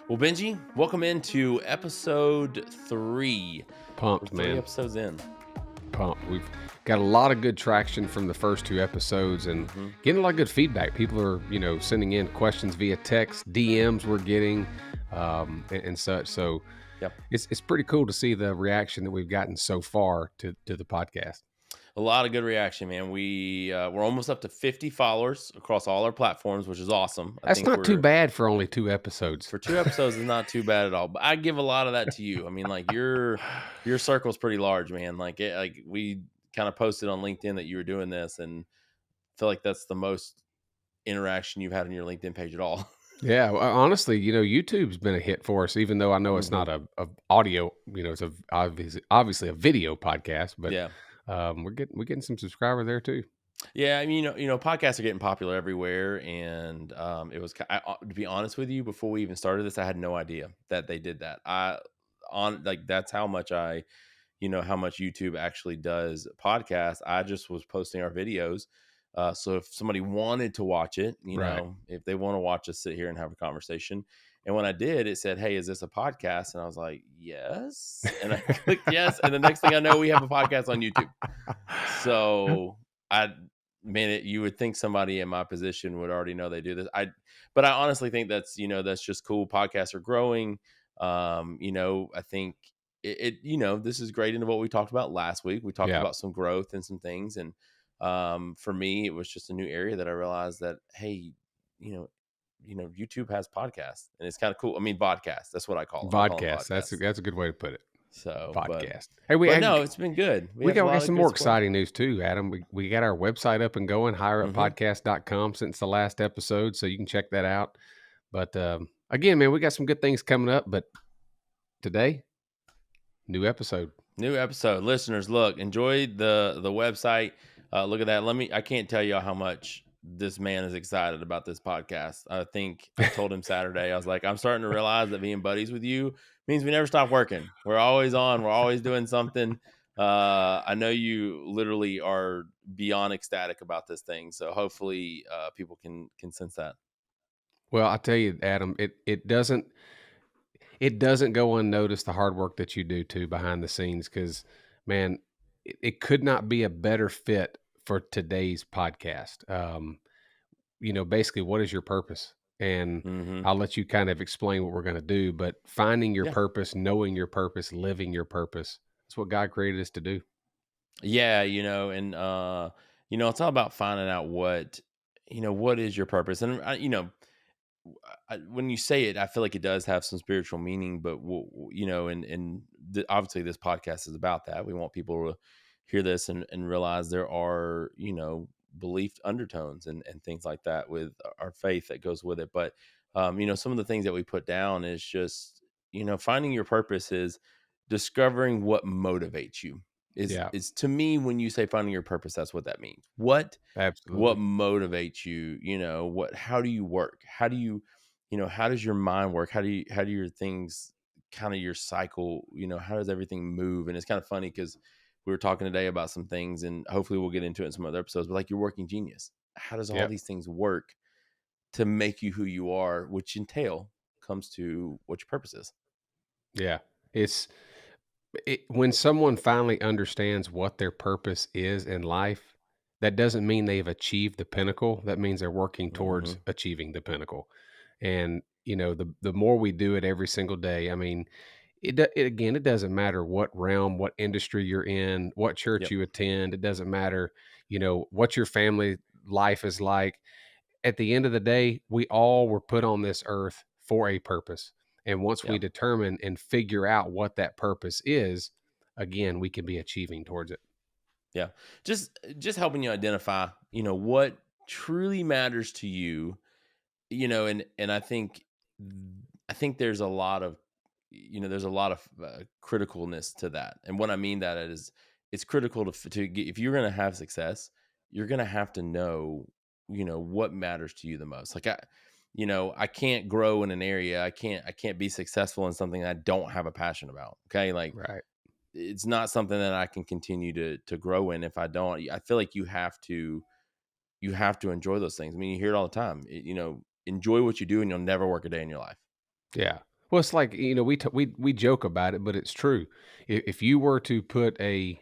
Well, Benji, welcome into episode 3. We're Pumped, 3 man. episodes in. Pumped. We've got a lot of good traction from the first 2 episodes and hmm getting a lot of good feedback. People are, sending in questions via text, DMs we're getting, and such. So Yep. it's pretty cool to see the reaction that we've gotten so far to the podcast. A lot of good reaction, man. We're almost up to 50 followers across all our platforms, which is awesome. I That's think not too we're bad for only 2 episodes. for 2 episodes is not too bad at all. But I give a lot of that to you. I mean, like your circle's pretty large, man. Like we kind of posted on LinkedIn that you were doing this, and feel like that's the most interaction you've had on your LinkedIn page at all. Yeah, well, honestly, YouTube's been a hit for us, even though I know it's hmm not a audio, it's obviously a video podcast, but Yeah. we're getting some subscribers there too. Yeah, I mean, podcasts are getting popular everywhere, and it was. To be honest with you, before we even started this, I had no idea that they did that. That's how much how much YouTube actually does podcasts. I just was posting our videos, so if somebody wanted to watch it, Right. if they want to watch us sit here and have a conversation, and when I did, it said, "Hey, is this a podcast?" And I was like, "Yes," and I clicked yes, and the next thing I know, we have a podcast on YouTube. So I man, you would think somebody in my position would already know they do this. But I honestly think that's just cool. Podcasts are growing. I think this is great into what we talked about last week. We talked Yeah. about some growth and some things. And for me, it was just a new area that I realized that, hey, YouTube has podcasts and it's kind of cool. I mean, podcasts, that's what I call them. I call them Vodcast. That's a, podcasts. that's a good way to put it. So, Podcast. Hey, but no, it's been good. We have a we lot got of some good more support. exciting news too, Adam. We got our website up and going, hmm higheruppodcast.com since the last episode, so you can check that out. But again, man, we got some good things coming up. But today, new episode. New episode, listeners. Look, enjoy the website. Look at that. I can't tell you how much this man is excited about this podcast. I think I told him Saturday. I was like, I'm starting to realize that being buddies with you means we never stop working. We're always on. We're always doing something. I know you literally are beyond ecstatic about this thing. So hopefully, people can sense that. Well, I tell you, Adam, it doesn't go unnoticed the hard work that you do too behind the scenes because, man, it could not be a better fit for today's podcast. Basically, what is your purpose? And hmm I'll let you kind of explain what we're going to do, but finding your Yeah. purpose, knowing your purpose, living your purpose, that's what God created us to do. Yeah, and it's all about finding out what is your purpose. And when you say it, I feel like it does have some spiritual meaning, but obviously this podcast is about that. We want people to hear this and realize there are, belief undertones and things like that with our faith that goes with it. But some of the things that we put down is just, finding your purpose is discovering what motivates you. Yeah, Is to me, when you say finding your purpose, that's what that means. What absolutely. motivates you? How do you work? How does your mind work? How do your things kind of your cycle, how does everything move? And it's kind of funny because we were talking today about some things and hopefully we'll get into it in some other episodes, but like your working genius, how does all Yep. these things work to make you who you are, which comes to what your purpose is. Yeah. It's when someone finally understands what their purpose is in life, that doesn't mean they've achieved the pinnacle. That means they're working hmm towards achieving the pinnacle. And the more we do it every single day, I mean, again, it doesn't matter what realm, what industry you're in, what church Yep. you attend. It doesn't matter, what your family life is like. At the end of the day, we all were put on this earth for a purpose. And once we Yeah. determine and figure out what that purpose is, again, we can be achieving towards it. Yeah. Just helping you identify, what truly matters to you, and I think there's a lot of criticalness to that. And what I mean that is it's critical to get, if you're going to have success, you're going to have to know, what matters to you the most. Like I can't grow in an area. I can't be successful in something that I don't have a passion about. Okay. Like Right. it's not something that I can continue to grow in if I don't. I feel like you have to enjoy those things. I mean, you hear it all the time. Enjoy what you do and you'll never work a day in your life. Yeah. Well, it's like, we joke about it, but it's true. If you were to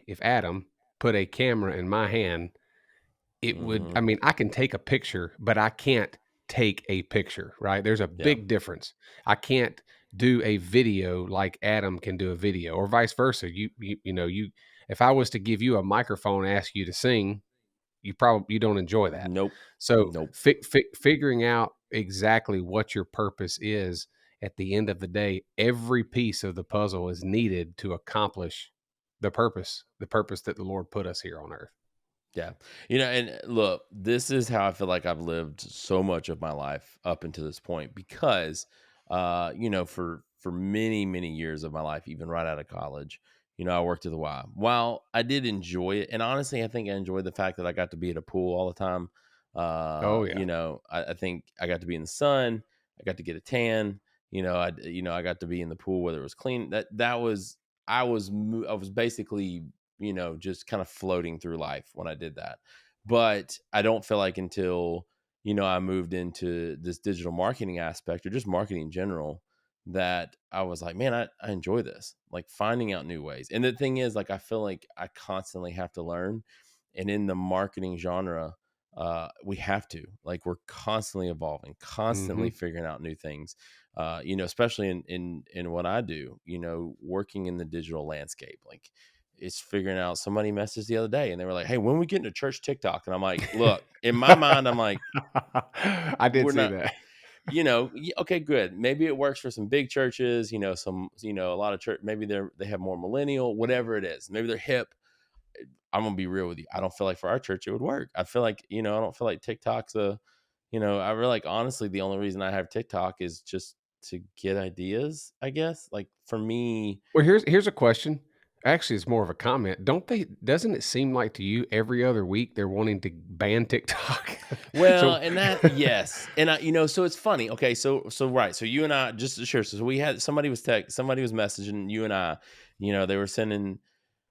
if Adam put a camera in my hand, it would, Hmm. I mean, I can take a picture, but I can't take a picture, right? There's a Yeah. big difference. I can't do a video like Adam can do a video, or vice versa. If I was to give you a microphone and ask you to sing, you don't enjoy that. Nope. So Nope. figuring out exactly what your purpose is at the end of the day, every piece of the puzzle is needed to accomplish the purpose that the Lord put us here on earth. Yeah. And look, this is how I feel like I've lived so much of my life up until this point because for many, many years of my life, even right out of college, I worked at the Y. While I did enjoy it, and honestly, I think I enjoyed the fact that I got to be at a pool all the time. Oh yeah. I think I got to be in the sun, I got to get a tan, I got to be in the pool whether it was clean. That was I was basically just kind of floating through life when I did that. But I don't feel like until, I moved into this digital marketing aspect or just marketing in general that I was like, man, I enjoy this, like finding out new ways. And the thing is, like, I feel like I constantly have to learn. And in the marketing genre, we have to, like, we're constantly evolving, constantly Hmm. figuring out new things, especially in what I do, working in the digital landscape, like, it's figuring out. Somebody messaged the other day and they were like, hey, when we get into church TikTok? And I'm like, look, in my mind, I'm like, I did we're see not, that. okay, good. Maybe it works for some big churches, a lot of church, maybe they have more millennial, whatever it is. Maybe they're hip. I'm gonna be real with you. I don't feel like for our church it would work. I feel like, I don't feel like TikTok's I really like, honestly, the only reason I have TikTok is just to get ideas, I guess. Like for me, Well, here's a question. Actually, it's more of a comment. Doesn't it seem like to you every other week they're wanting to ban TikTok? well, So and that, yes. And so it's funny. Okay, so right. So you and I, just to share, so we had somebody was messaging you and I, they were sending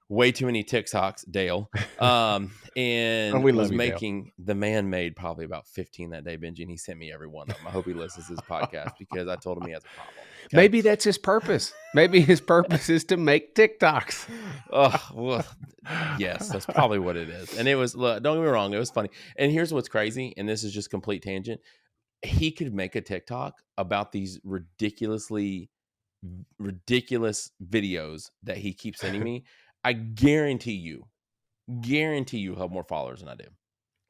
way too many TikToks, Dale. oh, And we was love you, Dale. making the man made probably about 15 that day, Benji, and he sent me every one of them. I hope he listens to this podcast because I told him he has a problem. Okay. Maybe that's his purpose. Maybe his purpose is to make TikToks. Oh, well, yes, that's probably what it is. And it was, look, don't get me wrong, it was funny. And here's what's crazy, and this is just complete tangent. He could make a TikTok about these ridiculous videos that he keeps sending me. I guarantee you have more followers than I do.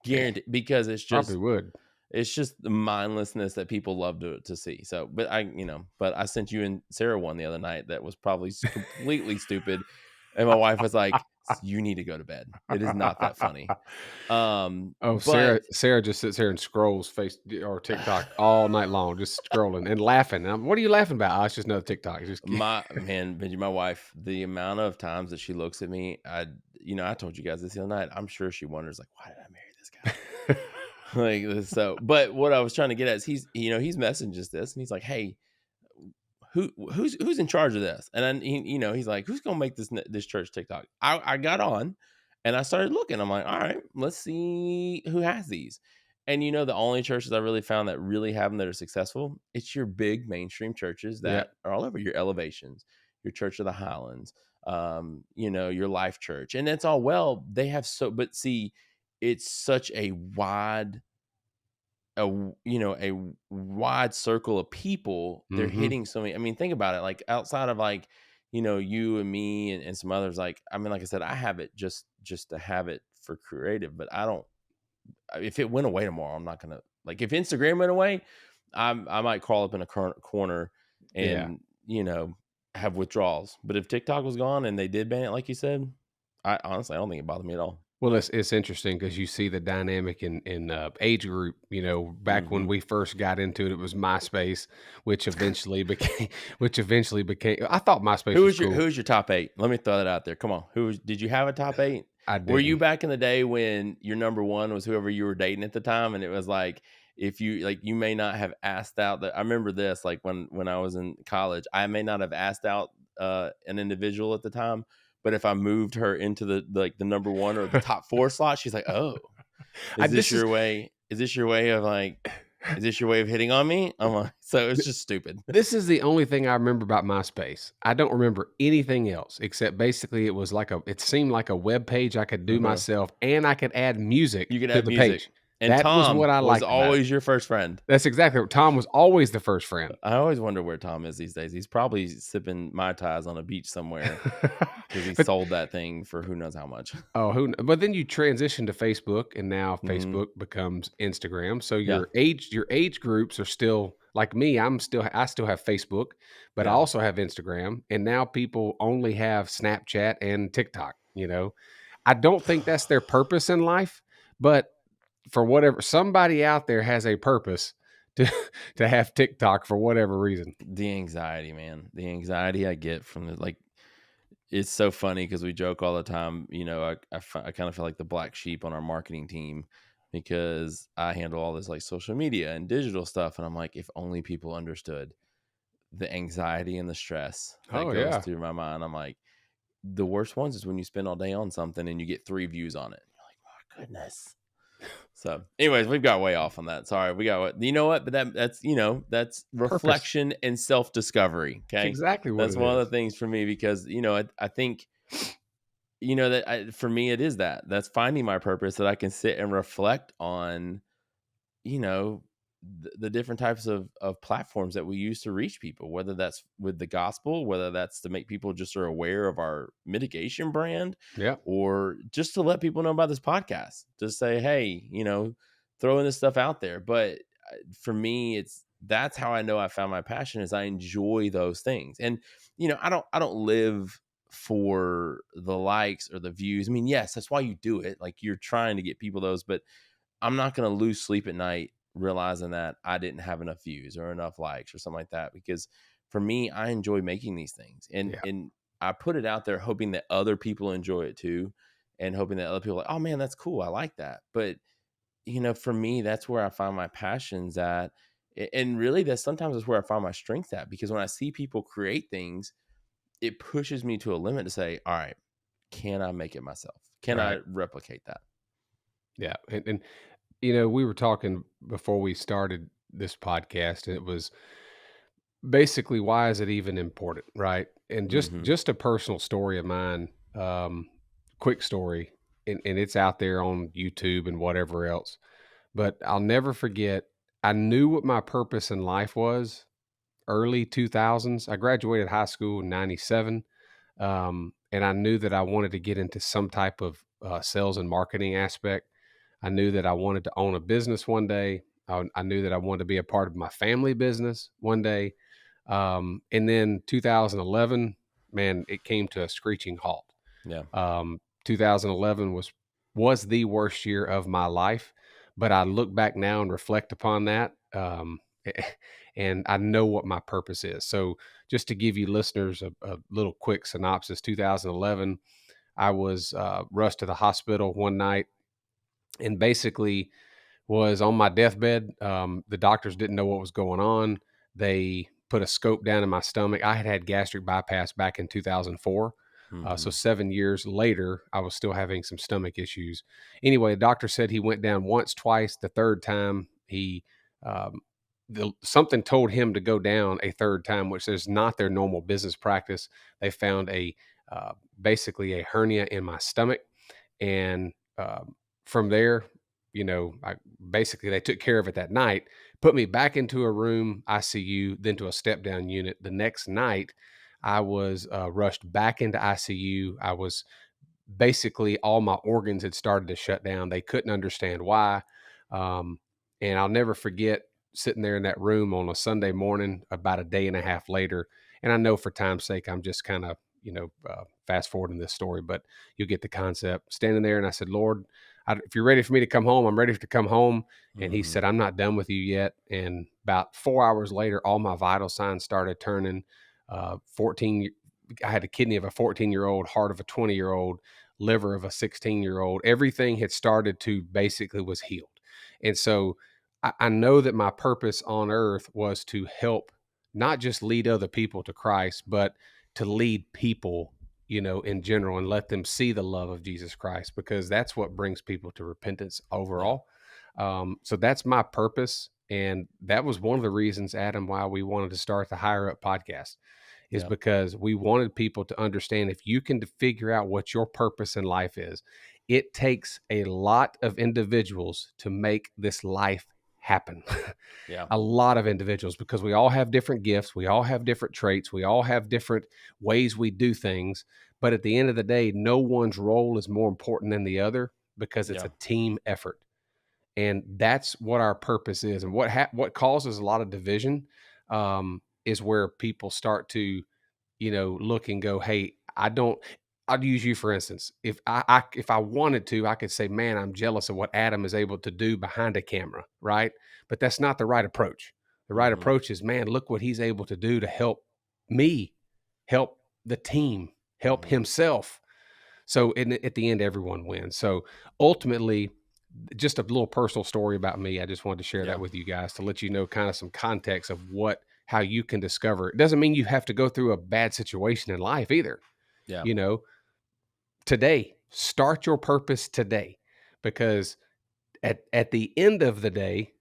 Yeah, Guarantee, because probably would. it's just the mindlessness that people love to see. So, but I sent you and Sarah one the other night that was probably completely stupid, and my wife was like, "You need to go to bed. It is not that funny." Oh, But Sarah just sits here and scrolls face or TikTok all night long, just scrolling and laughing. What are you laughing about? Oh, it's just another TikTok. It's just my man, Benji, my wife, the amount of times that she looks at me, I told you guys this the other night. I'm sure she wonders, like, why did I marry this guy? Like, so, but what I was trying to get at is he's messaging us this, and he's like, hey, who's in charge of this? And then he's like, who's gonna make this church TikTok? I got on, and I started looking. I'm like, all right, let's see who has these. And the only churches I really found that really have them that are successful, it's your big mainstream churches yeah. that are all over, your Elevations, your Church of the Highlands, your Life Church, and that's all well. They have but see, it's such a wide circle of people. They're Hmm. hitting so many. I mean, think about it. Like outside of, like, you and me and some others. Like, I mean, like I said, I have it just to have it for creative, but I don't. If it went away tomorrow, I'm not gonna, like, if Instagram went away, I might crawl up in a corner Yeah. and have withdrawals. But if TikTok was gone and they did ban it, like you said, I honestly, I don't think it bothered me at all. Well, it's interesting because you see the dynamic in age group. Back when Hmm. we first got into it, it was MySpace, which eventually became I thought MySpace was cool. Who's your top 8? Let me throw that out there. Come on. Did you have a top 8? I Were you didn't. back in the day when your number 1 was whoever you were dating at the time, and it was like, if you, like, you may not have asked out that. I remember this, like, when I was in college, I may not have asked out an individual at the time, but if I moved her into the number 1 or the top 4 slot, she's like, "Oh, I this is is this your way of, like." is this your way of hitting on me? I'm like, so it's just stupid. This is the only thing I remember about MySpace. I don't remember anything else except basically it seemed like a web page I could do Uh-huh. myself and I could add music You can to add the music. page. And That was Tom what I was liked about it. always your first friend. That's exactly what Tom was always the first friend. I always wonder where Tom is these days. He's probably sipping Mai Tais on a beach somewhere because he But sold that thing for who knows how much. but then you transition to Facebook and now Mhm. Facebook becomes Instagram. So Yeah. your age groups are still like me. I still have Facebook, but I Yeah. also have Instagram and now people only have Snapchat and TikTok, you know. I don't think that's their purpose in life, but for whatever somebody out there has a purpose to to have TikTok for whatever reason. The anxiety, man. The anxiety I get from it's so funny because we joke all the time. I kind of feel like the black sheep on our marketing team because I handle all this like social media and digital stuff. And I'm like, if only people understood the anxiety and the stress that Oh goes yeah. through my mind. I'm like, the worst ones is when you spend all day on something and you get 3 views on it. You're like, "My goodness." So, anyways, we've got way off on that. Sorry, we got what you know what, but that's Purpose. reflection and self-discovery, It's okay? exactly what That's it one of is. the things for me because, I think, for me it is that. That's finding my purpose that I can sit and reflect on you know the different types of platforms that we use to reach people, whether that's with the gospel, whether that's to make people just are aware of our mitigation brand, Yeah. or just to let people know about this podcast, to say, hey, throwing this stuff out there. But for me, that's how I know I found my passion, is I enjoy those things. And I don't live for the likes or the views. I mean, yes, that's why you do it, like you're trying to get people those, but I'm not going to lose sleep at night realizing that I didn't have enough views or enough likes or something like that, because for me, I enjoy making these things, and Yeah. I put it out there hoping that other people enjoy it too, and hoping that other people are like, oh man, that's cool, I like that. But for me, that's where I find my passions at, and really that sometimes is where I find my strength at, because when I see people create things, it pushes me to a limit to say, all right, can I make it myself? Can Right. I replicate that? Yeah. And we were talking before we started this podcast, and it was basically why is it even important, right? And just Hmm. just a personal story of mine, quick story, and it's out there on YouTube and whatever else. But I'll never forget. I knew what my purpose in life was early 2000s. I graduated high school in 97. And I knew that I wanted to get into some type of sales and marketing aspect. I knew that I wanted to own a business one day. I knew that I wanted to be a part of my family business one day. And then 2011, man, it came to a screeching halt. Yeah. 2011 was the worst year of my life, but I look back now and reflect upon that, and I know what my purpose is. So, just to give you listeners a little quick synopsis, 2011, I was rushed to the hospital one night, and basically was on my deathbed. The doctors didn't know what was going on. They put a scope down in my stomach. I had had gastric bypass back in 2004. So Hmm. 7 years later, I was still having some stomach issues. Anyway, the doctor said he went down once, twice. The third time, um, something told him to go down a third time, which is not their normal business practice. They found basically a hernia in my stomach, and from there, basically they took care of it that night, put me back into a room, ICU, then to a step down unit. The next night, I was rushed back into ICU. I was basically all my organs had started to shut down. They couldn't understand why. Um, and I'll never forget sitting there in that room on a Sunday morning about a day and a half later. And I know for time's sake, I'm just kind of, fast forwarding this story, but you'll get the concept. Standing there, and I said, Lord, if you're ready for me to come home, I'm ready to come home. And he Hmm. said, I'm not done with you yet. And about 4 hours later, all my vital signs started turning. 14, I had a kidney of a 14-year-old, heart of a 20-year-old, liver of a 16-year-old. Everything had started to basically was healed. And so I know that my purpose on earth was to help not just lead other people to Christ, but to lead people, in general, and let them see the love of Jesus Christ, because that's what brings people to repentance Yeah. overall. So that's my purpose. And that was one of the reasons, Adam, why we wanted to start the Higher Up podcast, is Yeah. because we wanted people to understand if you can figure out what your purpose in life is, it takes a lot of individuals to make this life happen. Yeah. A lot of individuals, because we all have different gifts, we all have different traits, we all have different ways we do things. But at the end of the day, no one's role is more important than the other because it's Yeah. a team effort. And that's what our purpose is. And what causes a lot of division is where people start to, look and go, hey, I'll use you for instance. If I wanted to, I could say, man, I'm jealous of what Adam is able to do behind a camera, right? But that's not the right approach. The right Hmm. approach is, man, look what he's able to do to help me, help the team, help Hmm. himself. So at the end, everyone wins. So ultimately, just a little personal story about me. I just wanted to share that Yeah. with you guys to let you know kind of some context of how you can discover. It doesn't mean you have to go through a bad situation in life either. Yeah. You know, today, start your purpose today, because at the end of the day,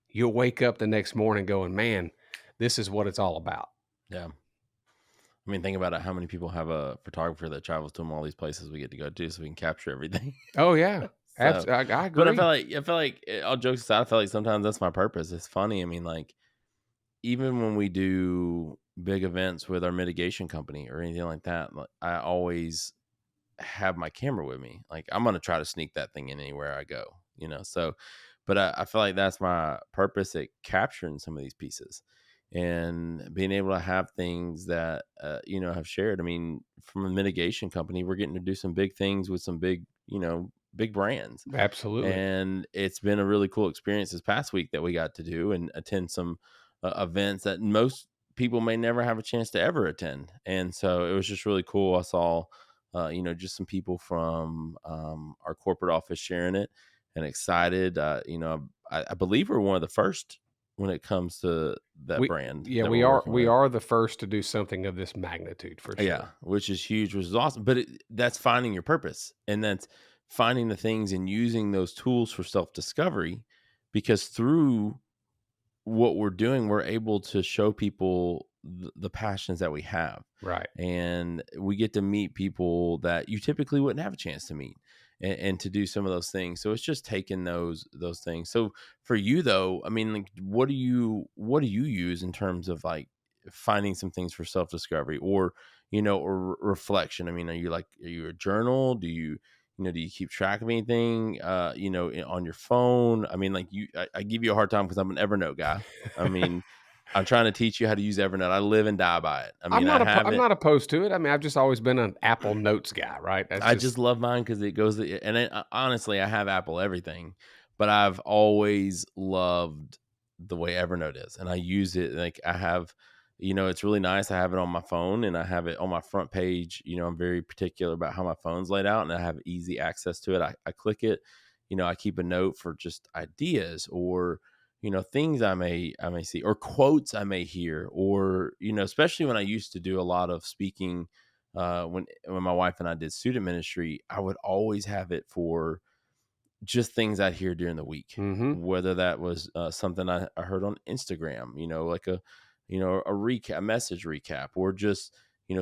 you'll wake up the next morning going, man, this is what it's all about. Yeah. I mean, think about it. How many people have a photographer that travels to them all these places we get to go to, so we can capture everything. Oh yeah, So, I but agree. I feel like all jokes aside, I feel like sometimes that's my purpose. It's funny. I mean, like even when we do big events with our mitigation company or anything like that, like, I always have my camera with me. Like I'm gonna try to sneak that thing in anywhere I go, So, but I feel like that's my purpose at capturing some of these pieces and being able to have things that have shared. I mean, from a mitigation company, we're getting to do some big things with some big, big brands, Absolutely. and it's been a really cool experience this past week that we got to do and attend some events that most people may never have a chance to ever attend. And so it was just really cool. I saw just some people from our corporate office sharing it and excited. I believe we're one of the first when it comes to that We brand yeah, that we we're are working we with. are the first to do something of this magnitude for Yeah, sure. which is huge, which is awesome. But that's finding your purpose, and that's finding the things and using those tools for self discovery, because through what we're doing, we're able to show people the passions that we have, Right. and we get to meet people that you typically wouldn't have a chance to meet, and to do some of those things. So it's just taking those things. So for you though, I mean, like, what do you use in terms of like finding some things for self discovery or reflection? I mean, are you a journal? Do you keep track of anything, on your phone? I mean, like I give you a hard time because I'm an Evernote guy. I mean, I'm trying to teach you how to use Evernote. I live and die by it. I mean, I I'm haven't. not opposed to it. I mean, I've just always been an Apple Notes guy, right? That's I just just love mine because it goes. Honestly, I have Apple everything, but I've always loved the way Evernote is, and I use it. Like I have, it's really nice. I have it on my phone, and I have it on my front page. I'm very particular about how my phone's laid out, and I have easy access to it. I click it. I keep a note for just ideas or things I may see or quotes I may hear or especially when I used to do a lot of speaking when my wife and I did student ministry, I would always have it for just things I'd hear during the week, mhm. whether that was something I heard on Instagram, like a recap, a message recap, or just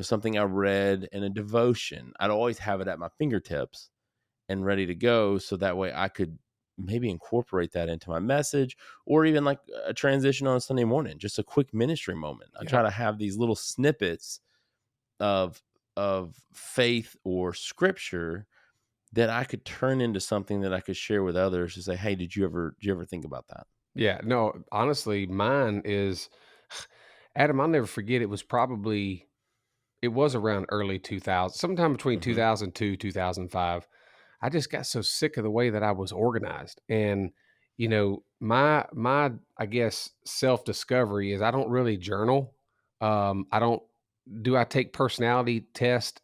something I read in a devotion. I'd always have it at my fingertips and ready to go, so that way I could maybe incorporate that into my message or even like a transition on a Sunday morning, just a quick ministry moment. I try Yep. to have these little snippets of faith or scripture that I could turn into something that I could share with others to say, "Hey, did you ever think about that?" Yeah, no, honestly, mine is Adam, I'll never forget, it was around early 2000, sometime between Mhm. 2002, 2005. I just got so sick of the way that I was organized. And, my I guess self-discovery is I don't really journal. I don't Do I take personality test?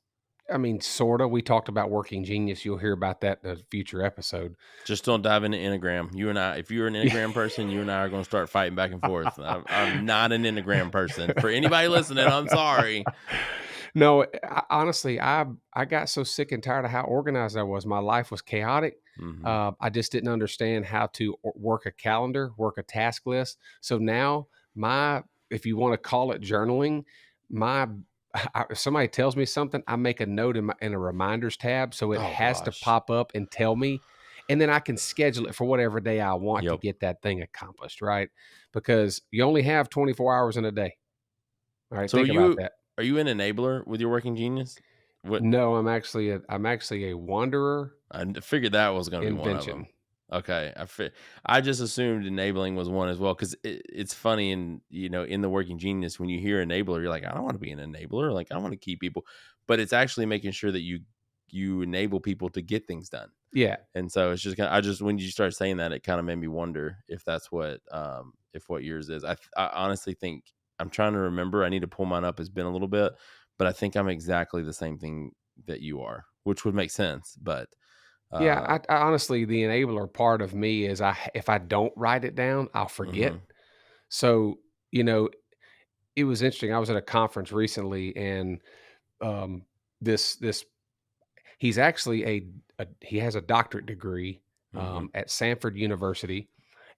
I mean, sorta. We talked about working genius. You'll hear about that in a future episode. Just don't dive into Enneagram. You and I, if you're an Yeah. Enneagram person, you and I are going to start fighting back and forth. I'm not an Enneagram person. For anybody listening, I'm sorry. No, honestly, I got so sick and tired of how organized I was. My life was chaotic. Mhm. I just didn't understand how to work a calendar, work a task list. So now if you want to call it journaling, my if somebody tells me something, I make a note in a reminders tab so it Oh has to gosh. pop up and tell me, and then I can schedule it for whatever day I want to Yep. get that thing accomplished, right? Because you only have 24 hours in a day. All right, So think about that. are you an enabler with your working genius? What No, I'm actually a wanderer figured that was going to be one of them. invention. Okay, I just assumed enabling was one as well because it's funny and in the working genius when you hear enabler you're like I don't want to be an enabler like I want to keep people, but it's actually making sure that you enable people to get things done. Yeah. And so it's just I just when you start saying that it kind of made me wonder if that's what if what yours is. I honestly think I'm trying to remember. I need to pull mine up. It's been a little bit, but I think I'm exactly the same thing that you are, which would make sense. But Yeah, uh, I honestly, the enabler part of me is if I don't write it down, I'll forget. hmm So, you know, it was interesting. I was at a conference recently, and um, this he's actually he has a doctorate degree hmm at Sanford University,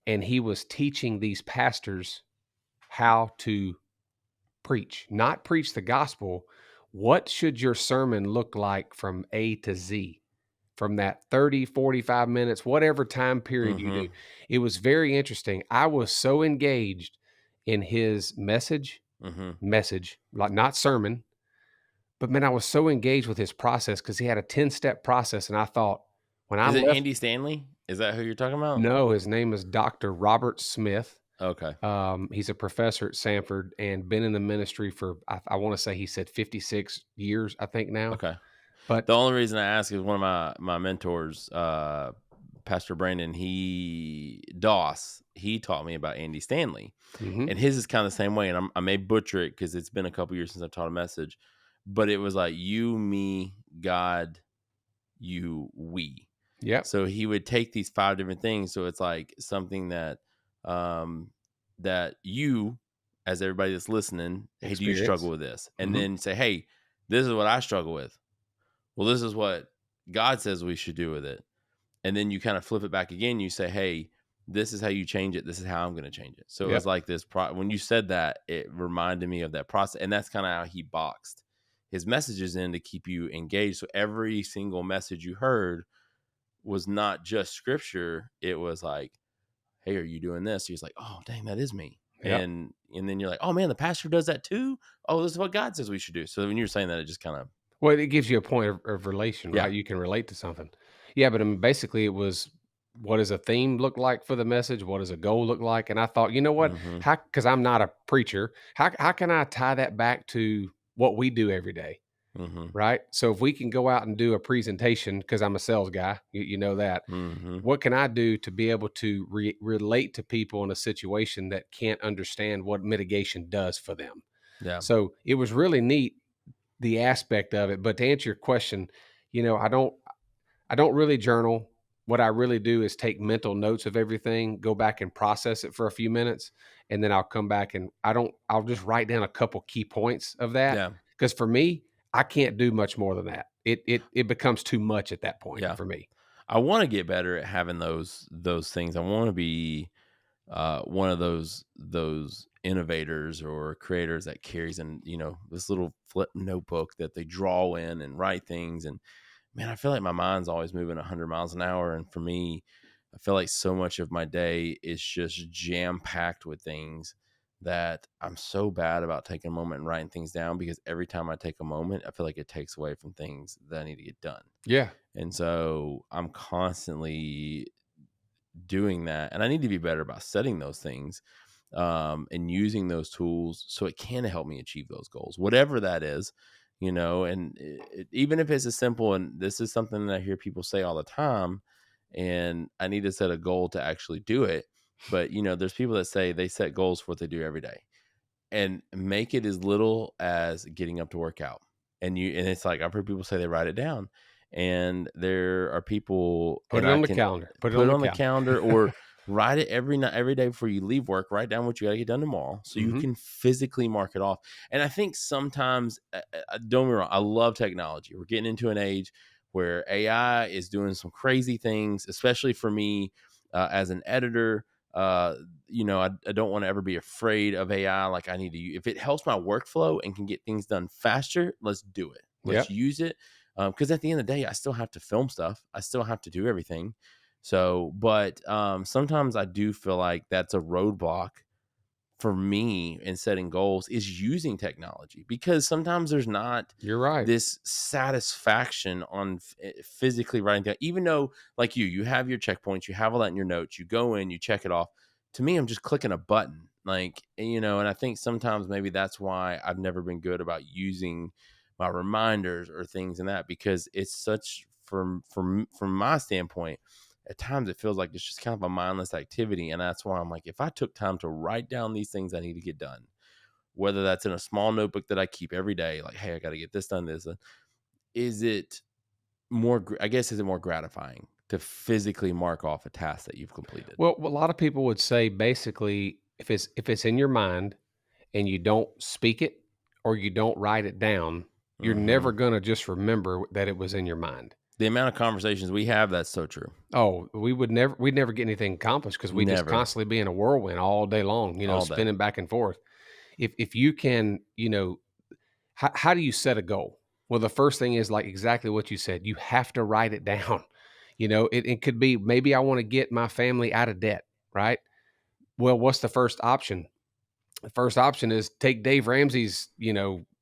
and he was teaching these pastors how to preach, not preach the gospel. What should your sermon look like from A to Z? From that 30, 45 minutes, whatever time period you hmm do. It was very interesting. I was so engaged in his hmm message, like not sermon, but man, I was so engaged with his process because he had a 10-step process. And I thought, when I Is it left, Andy Stanley? Is that who you're talking about? no, his name is Dr. Robert Smith. Okay. He's a professor at Sanford and been in the ministry for, I want to say he said 56 years, I think now. Okay. But The only reason I ask is one of my mentors, Pastor Brandon, he taught me about Andy Stanley, mhm, and his is kind of the same way. And I may butcher it because it's been a couple years since I've taught a message, but it was like you, me, God, you, we. yep, So he would take these 5 different things. So it's like something um, that you, as everybody that's listening, hey, do you struggle experience. with this? And Mhm, then say, hey, this is what I struggle with. Well, this is what God says we should do with it. And then you kind of flip it back again. You say, hey, this is how you change it. This is how I'm going to change it. So it was yep, like this. When you said that, it reminded me of that process. And that's kind of how he boxed his messages in to keep you engaged. So every single message you heard was not just scripture. It was like, hey, are you doing this? He's like, oh, dang, that is me. yep. And then you're like, oh man, the pastor does that too. Oh, this is what God says we should do. So when you're saying that, it just kind of, Well, it gives you a point of relation, yeah. right? You can relate to something. Yeah, but I mean, basically, it was what does a theme look like for the message? What does a goal look like? And I thought, you know what? hmm How? Because I'm not a preacher. How can I tie that back to what we do every day, hmm right? So if we can go out and do a presentation, because I'm a sales guy, you know that. hmm What can I do to be able to relate to people in a situation that can't understand what mitigation does for them? Yeah. So it was really neat the aspect of it. But to answer your question, I don't really journal. What I really do is take mental notes of everything, go back and process it for a few minutes, and then I'll come back and I'll just write down a couple key points of that. Yeah. Because for me, I can't do much more than that. It becomes too much at that point Yeah. for me. I want to get better at having those things. I want to be one of those innovators or creators that carries in this little flip notebook that they draw in and write things. And man, I feel like my mind's always moving 100 miles an hour. And for me, I feel like so much of my day is just jam packed with things that I'm so bad about taking a moment and writing things down because every time I take a moment, I feel like it takes away from things that I need to get done. Yeah. And so I'm constantly doing that. And I need to be better about setting those things and using those tools so it can help me achieve those goals, whatever that is, and even if it's as simple, and this is something that I hear people say all the time, and I need to set a goal to actually do it. But, there's people that say they set goals for what they do every day and make it as little as getting up to work out. And it's like I've heard people say they write it down. And there are people, Put and it I on the can calendar. Put it put on it the on the calendar. calendar or write it every night, every day before you leave work. Write down what you got to get done tomorrow, so you Hmm. can physically mark it off. And I think sometimes, don't get me wrong, I love technology. We're getting into an age where AI is doing some crazy things, especially for me as an editor. I don't want to ever be afraid of AI. Like I need to, if it helps my workflow and can get things done faster, let's do it. Let's Yep. use it. Because at the end of the day, I still have to film stuff. I still have to do everything. So, but sometimes I do feel like that's a roadblock for me in setting goals is using technology, because sometimes there's not You're right. this satisfaction on physically writing down, even though like you have your checkpoints, you have all that in your notes, you go in, you check it off. To me, I'm just clicking a button, like, and I think sometimes maybe that's why I've never been good about using my reminders or things in that, because it's such from my standpoint, at times it feels like it's just kind of a mindless activity. And that's why I'm like, if I took time to write down these things I need to get done, whether that's in a small notebook that I keep every day, like, hey, I got to get this done, this, is it I guess, is it more gratifying to physically mark off a task that you've completed? Well, a lot of people would say basically if it's in your mind and you don't speak it or you don't write it down, you're Hmm. never gonna just remember that it was in your mind. The amount of conversations we have, that's so true. Oh, we'd never get anything accomplished because we just Never. constantly be in a whirlwind all day long, All day. spinning back and forth. If you can, how do you set a goal? Well, the first thing is like exactly what you said. You have to write it down. It could be maybe I want to get my family out of debt, right? Well, what's the first option? The first option is take Dave Ramsey's,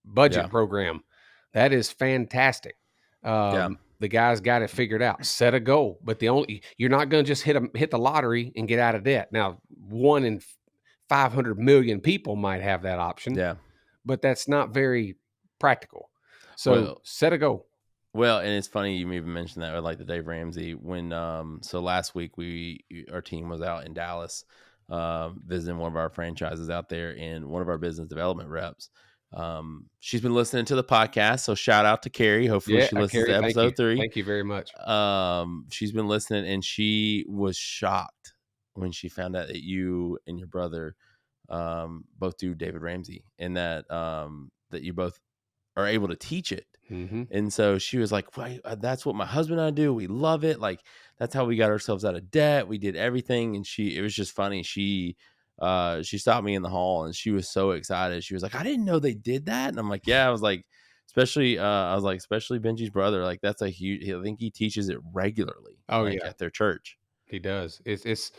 budget Yeah. program. That is fantastic. Yeah. The guy's got it figured out. Set a goal, but you're not going to just hit the lottery and get out of debt. Now, 1 in 500 million people might have that option, Yeah. but that's not very practical. So Well, set a goal. and it's funny you even mentioned that with like the Dave Ramsey when so last week our team was out in Dallas visiting one of our franchises out there, and one of our business development reps, she's been listening to the podcast, so shout out to Carrie. Hopefully Yeah, she listens to Carrie, thank you. episode 3. Thank you very much. She's been listening, and she was shocked when she found out that you and your brother both do David Ramsey, and that you both are able to teach it. Hmm. And so she was like, "Wait, that's what my husband and I do. We love it. Like that's how we got ourselves out of debt. We did everything." And it was just funny. She stopped me in the hall and she was so excited. She was like, "I didn't know they did that." And I'm like, "Yeah." I was like, especially Benji's brother. Like that's a huge. I think he teaches it regularly, Oh like yeah, at their church. he does. It's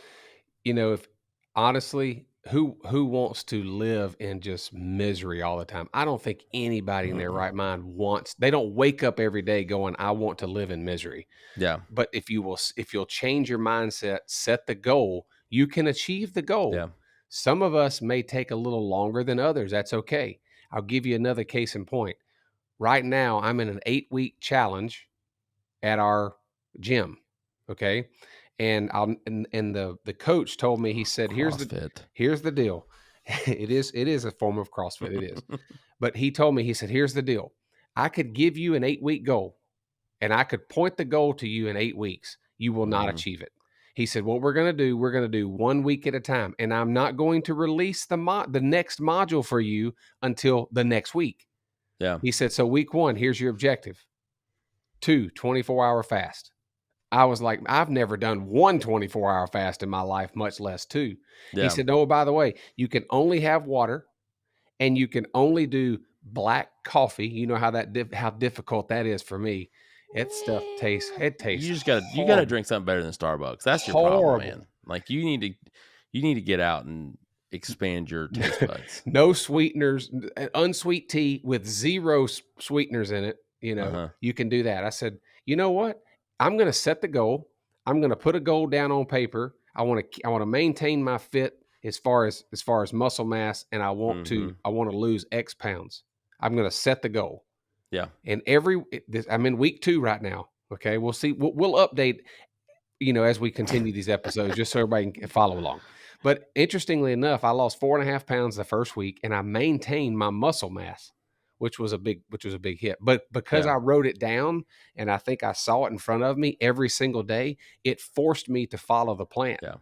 if honestly, who wants to live in just misery all the time? I don't think anybody in their Mm-mm. right mind they don't wake up every day going, I want to live in misery. Yeah, But if you'll change your mindset, set the goal, you can achieve the goal. yeah, Some of us may take a little longer than others. That's okay. I'll give you another case in point. Right now, I'm in an 8-week challenge at our gym. Okay. And the coach told me, he said, CrossFit. here's the deal. It is a form of CrossFit. It is. But he told me, he said, here's the deal. I could give you an 8-week goal and I could point the goal to you in 8 weeks. You will not Hmm. achieve it. He said, what we're going to do 1 week at a time. And I'm not going to release the next module for you until the next week. Yeah, He said, so week 1, here's your objective. 2, 24-hour fast. I was like, I've never done one 24-hour fast in my life, much less 2. He yeah. said, oh, by the way, you can only have water and you can only do black coffee. You know how difficult that is for me. It tastes You gotta horrible. drink something better than Starbucks. That's your problem, Horrible. man. Like you need to get out and expand your taste buds. No sweeteners, unsweet tea with 0 sweeteners in it. Uh-huh. You can do that. I said, you know what? I'm going to set the goal. I'm going to put a goal down on paper. I want to maintain my fit as far as muscle mass, and Mhm. I want to lose X pounds. I'm going to set the goal. Yeah. And I'm in week 2 right now. Okay, we'll see. We'll update as we continue these episodes, just so everybody can follow along. But interestingly enough, I lost 4.5 pounds the first week, and I maintained my muscle mass, which was a big hit. But because Yeah. I wrote it down, and I think I saw it in front of me every single day, it forced me to follow the plan. Yeah.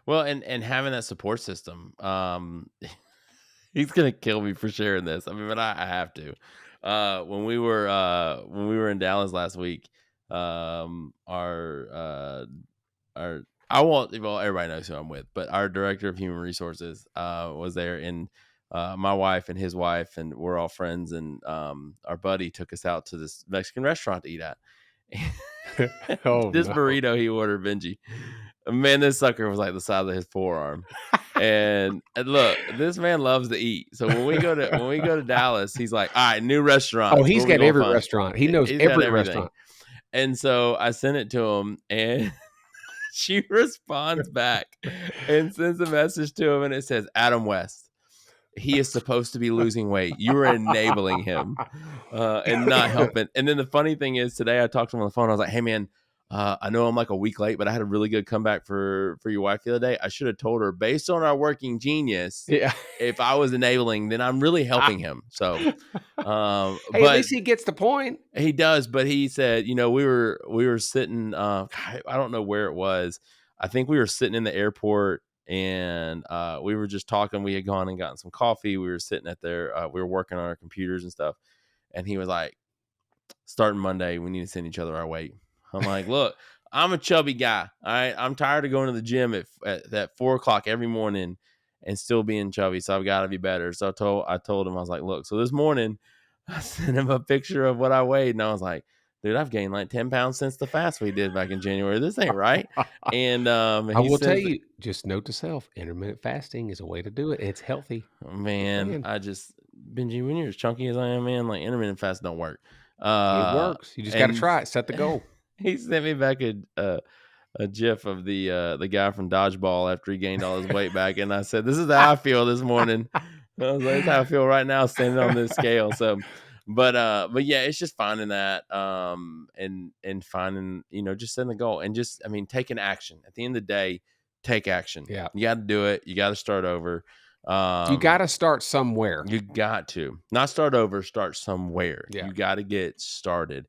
Well, and having that support system, he's gonna kill me for sharing this. I mean, but I have to. when we were in Dallas last week, our I won't well everybody knows who I'm with, but our director of human resources was there, and my wife and his wife, and we're all friends, and our buddy took us out to this Mexican restaurant to eat at. Oh This no. burrito he ordered, Benji, man, this sucker was like the size of his forearm. And look, this man loves to eat. So when we go to Dallas, he's like, all right, new Oh, restaurants. he's Where we got gonna every find? restaurant. He knows He's got every everything. restaurant. And so I sent it to him, and she responds back and sends a message to him, and it says, Adam West, he is supposed to be losing weight. You are enabling him and not helping. And then the funny thing is, today I talked to him on the phone. I was like, hey, man, I know I'm like a week late, but I had a really good comeback for your wife the other day. I should have told her, based on our working genius, Yeah. if I was enabling, then I'm really helping him. So, Hey, but at least he gets the point. he does. But he said, we were sitting. I don't know where it was. I think we were sitting in the airport, and we were just talking. We had gone and gotten some coffee. We were sitting at there. We were working on our computers and stuff. And he was like, starting Monday, we need to send each other our weight. I'm like, look, I'm a chubby guy. All right. I'm tired of going to the gym at 4:00 every morning and still being chubby. So I've got to be better. So I told him, I was like, look, so this morning I sent him a picture of what I weighed, and I was like, dude, I've gained like 10 pounds since the fast we did back in January. This ain't right. And I he will tell sends, you, just note to self, intermittent fasting is a way to do it. It's healthy. man, Man, Benji, when you're as chunky as I am, man, like intermittent fast don't work. it works. You just got to And try it. Set the goal. he sent me back a gif of the guy from Dodgeball after he gained all his weight back, and I said, "This is how I feel this morning." I was like, "This is how I feel right now, standing on this scale." So, but yeah, it's just finding that, and finding, just setting the goal, and just, taking action. At the end of the day, take action. Yeah. You got to do it. You got to start over. You got to start somewhere. You got to not start over, start somewhere. Yeah. You got to get started.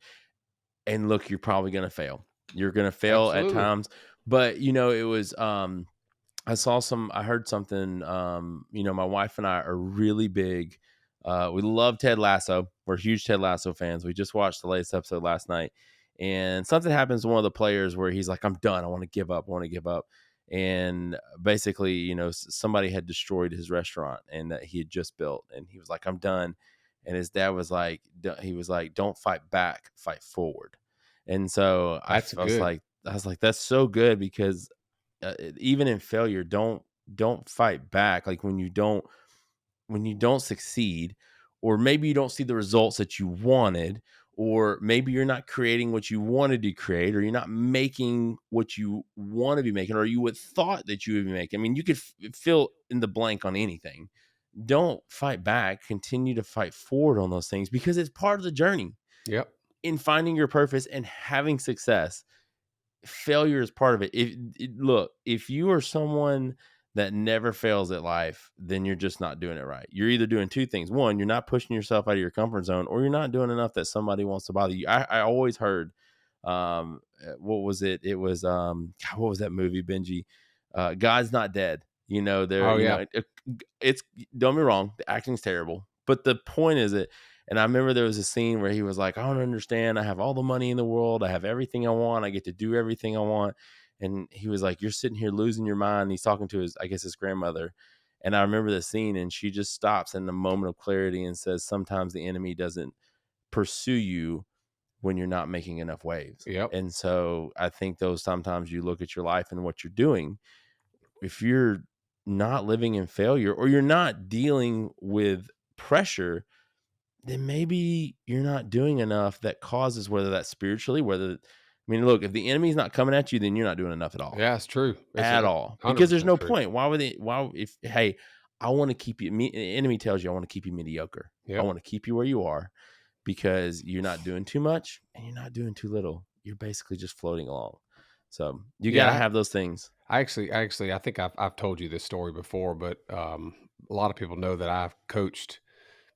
And look, you're probably going to fail. You're going to fail at times, but it was, I heard something, my wife and I are really big. We love Ted Lasso. We're huge Ted Lasso fans. We just watched the latest episode last night, and something happens to one of the players where he's like, I'm done. I want to give up. And basically, somebody had destroyed his restaurant and that he had just built. And he was like, I'm done. And his dad was like, don't fight back, fight forward. And so I was like, that's so good, because even in failure, don't fight back. Like when you don't succeed, or maybe you don't see the results that you wanted, or maybe you're not creating what you wanted to create, or you're not making what you want to be making, or you would thought that you would be making. You could fill in the blank on anything. Don't fight back. Continue to fight forward on those things, because it's part of the journey. Yep. In finding your purpose and having success, failure is part of it. If you are someone that never fails at life, then you're just not doing it right. You're either doing two things. One, you're not pushing yourself out of your comfort zone, or you're not doing enough that somebody wants to bother you. I always heard, what was it? It was, what was that movie, Benji? God's Not Dead. It's, don't get me wrong, the acting's terrible, but the point is it. And I remember there was a scene where he was like, I don't understand. I have all the money in the world. I have everything I want. I get to do everything I want. And he was like, you're sitting here losing your mind. He's talking to his grandmother. And I remember the scene, and she just stops in a moment of clarity and says, sometimes the enemy doesn't pursue you when you're not making enough waves. Yep. And so I think those sometimes you look at your life and what you're doing, if you're not living in failure, or you're not dealing with pressure, then maybe you're not doing enough that causes, whether that's spiritually, look, if the enemy's not coming at you, then you're not doing enough at all. Yeah, it's true. At all. Because there's no point. Hey, I want to keep you, the enemy tells you, I want to keep you mediocre. Yep. I want to keep you where you are, because you're not doing too much and you're not doing too little. You're basically just floating along. So you got to have those things. I think I've told you this story before, but a lot of people know that I've coached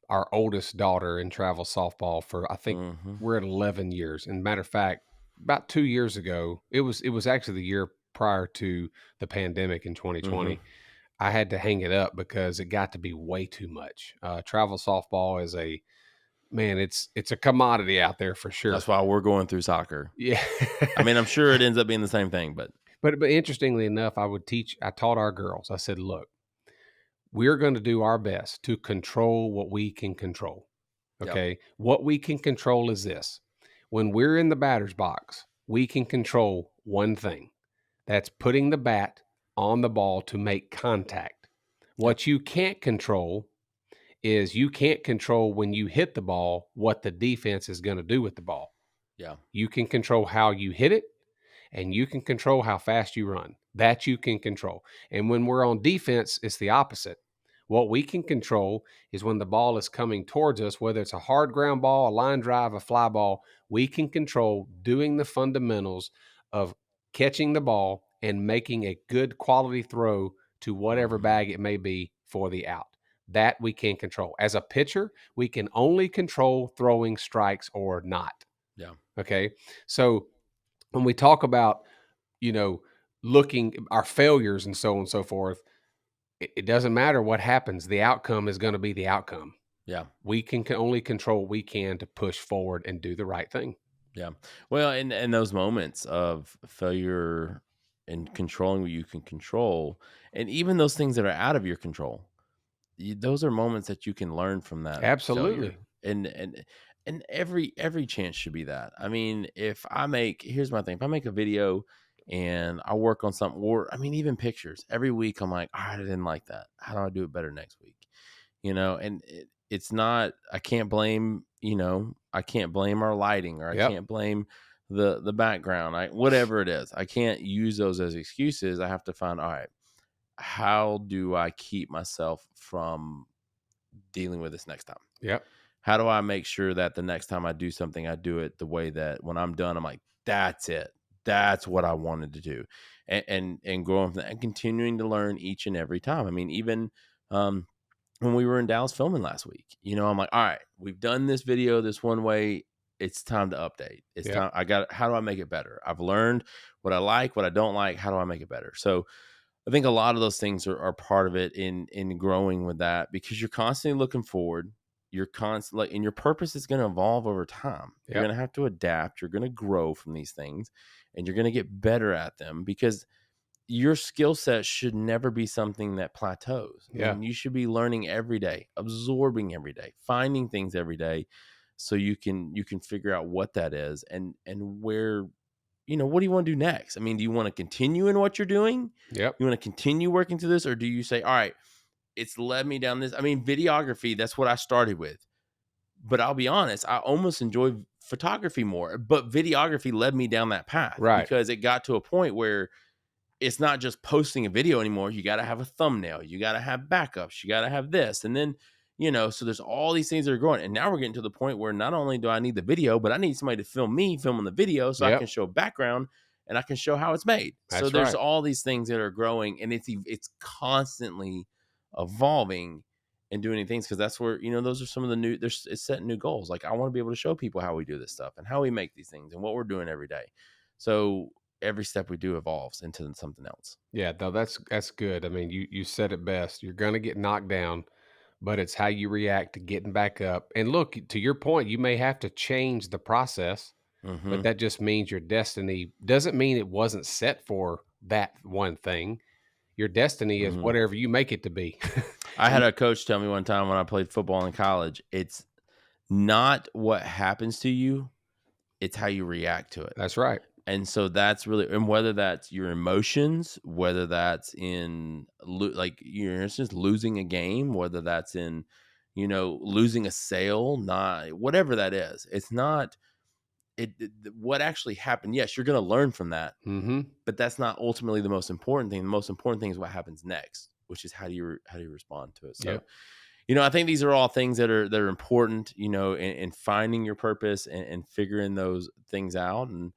our oldest daughter in travel softball for, I think we're at 11 years. And matter of fact, about 2 years ago, it was actually the year prior to the pandemic in 2020. I had to hang it up because it got to be way too much. Travel softball is man, it's a commodity out there for That's sure. why we're going through soccer. Yeah. I mean, I'm sure it ends up being the same thing, but But interestingly enough, I taught our girls. I said, look, we're going to do our best to control what we can control. yep. Okay. What we can control is this. When we're in the batter's box, we can control one thing. That's putting the bat on the ball to make contact. Yep. What you can't control is you can't control when you hit the ball what the defense is going to do with the ball. Yeah. You can control how you hit it, and you can control how fast you run. That you can control. And when we're on defense, it's the opposite. What we can control is when the ball is coming towards us, whether it's a hard ground ball, a line drive, a fly ball, we can control doing the fundamentals of catching the ball and making a good quality throw to whatever Mhm. bag it may be for the out. That we can control. As a pitcher, we can only control throwing strikes or not. Yeah. Okay. So when we talk about, you know, looking our failures and so on and so forth, it doesn't matter what happens. The outcome is going to be the outcome. Yeah. We can only control what we can to push forward and do the right thing. Yeah. Well, and those moments of failure and controlling what you can control, and even those things that are out of your control, those are moments that you can learn from that failure. Absolutely. And every chance should be that. I mean, if I make here's my thing, if I make a video and I work on something, or I mean, even pictures every week, I'm like, all right, I didn't like that. How do I do it better next week? And it's not, I can't blame, I can't blame our lighting, or I Yep. can't blame the background, whatever it is. I can't use those as excuses. I have to find, all right, how do I keep myself from dealing with this next time? Yep. How do I make sure that the next time I do something, I do it the way that when I'm done, I'm like, that's it. That's what I wanted to do. And growing from that and continuing to learn each and every time. I mean, even when we were in Dallas filming last week, I'm like, all right, we've done this video this one way. It's time to update. It's Yep. time. How do I make it better? I've learned what I like, what I don't like. How do I make it better? So I think a lot of those things are part of it in growing with that, because you're constantly looking forward. You're constantly, and your purpose is going to evolve over time. You're Yep. going to have to adapt. You're going to grow from these things, and you're going to get better at them, because your skill set should never be something that plateaus. I Yeah. mean, you should be learning every day, absorbing every day, finding things every day, so you can figure out what that is, and where, what do you want to do next? I mean, do you want to continue in what you're doing? Yep. You want to continue working through this, or do you say, all right, it's led me down this? I mean, videography, that's what I started with. But I'll be honest, I almost enjoy photography more, but videography led me down that path, Right. because it got to a point where it's not just posting a video anymore. You got to have a thumbnail. You got to have backups. You got to have this. And then, so there's all these things that are growing. And now we're getting to the point where not only do I need the video, but I need somebody to film me filming the video, so I Yep. can show background and I can show how it's made. So That's there's right. all these things that are growing, and it's constantly evolving and doing things, because that's where, those are some of the it's setting new goals. Like, I want to be able to show people how we do this stuff and how we make these things and what we're doing every day. So every step we do evolves into something else. Yeah, no, that's good. I mean, you said it best. You're going to get knocked down, but it's how you react to getting back up. And look, to your point, you may have to change the process, but Mm-hmm. that just means your destiny doesn't mean it wasn't set for that one thing. Your destiny is Mm-hmm. whatever you make it to be. I had And a coach tell me one time when I played football in college, it's not what happens to you, it's how you react to it. that's right. And so that's really, and whether that's your emotions, whether that's in like your instance, losing a game, whether that's in, losing a sale, not whatever that is, it's not what actually happened. Yes, you're going to learn from that, Mm-hmm. but that's not ultimately the most important thing. The most important thing is what happens next, which is how do you respond to it. So, Yep. I think these are all things that are important, in finding your purpose and figuring those things out. And,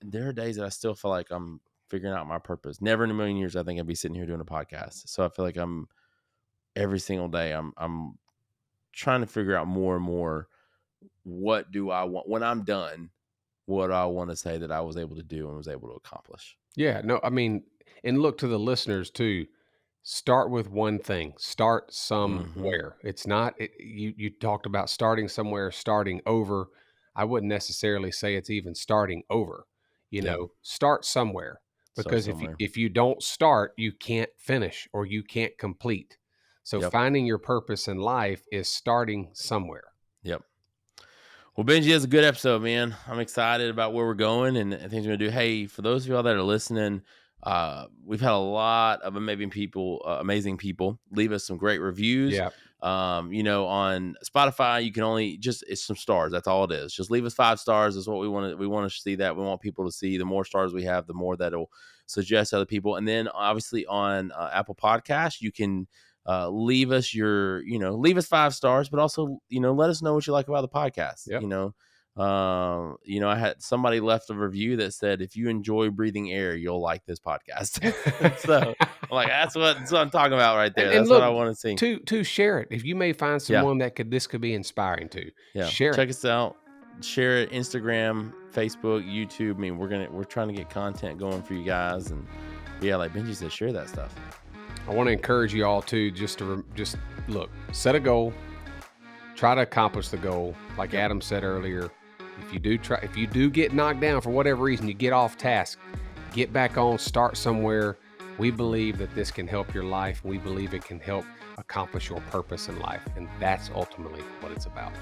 there are days that I still feel like I'm figuring out my purpose. Never in a million years I think I'd be sitting here doing a podcast. So I feel like every single day I'm trying to figure out more and more, what do I want when I'm done? What do I want to say that I was able to do and was able to accomplish? Yeah. No, I mean, and look to the listeners too. Start with one thing. Start Hmm. somewhere. It's not you talked about starting somewhere, starting over. I wouldn't necessarily say it's even starting over. Yep. Start somewhere, Start because somewhere. if you don't start, you can't finish or you can't complete. So Yep. finding your purpose in life is starting somewhere. Yep. Well, Benji, that's a good episode, man. I'm excited about where we're going and things we're gonna do. Hey, for those of y'all that are listening, we've had a lot of amazing people leave us some great reviews. Yeah. On Spotify, you can only it's some stars. That's all it is. Just leave us 5 stars. Is what we want to. We want to see that. We want people to see. The more stars we have, the more that'll suggest other people. And then obviously on Apple Podcasts, you can leave us leave us 5 stars, but also, let us know what you like about the podcast. Yep. I had somebody left a review that said, if you enjoy breathing air, you'll like this podcast. So I'm like, that's what I'm talking about right there. And That's what I look, want to see. to share it. If you may find Yeah. someone that this could be inspiring to, Yeah. share Check it. us out. Share it. Instagram, Facebook, YouTube. I mean, we're trying to get content going for you guys. And yeah, like Benji said, share that stuff. I want to encourage you all to just look, set a goal, try to accomplish the goal. Like Adam said earlier, if you do get knocked down for whatever reason, you get off task, get back on, start somewhere. We believe that this can help your life. We believe it can help accomplish your purpose in life. And that's ultimately what it's about.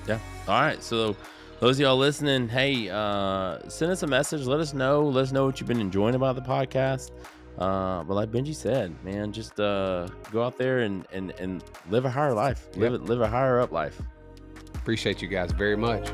Yeah. All right. So those of y'all listening, hey, send us a message. Let us know what you've been enjoying about the podcast. But like Benji said, man, just go out there and live a higher life. Live a higher up life. Appreciate you guys very much.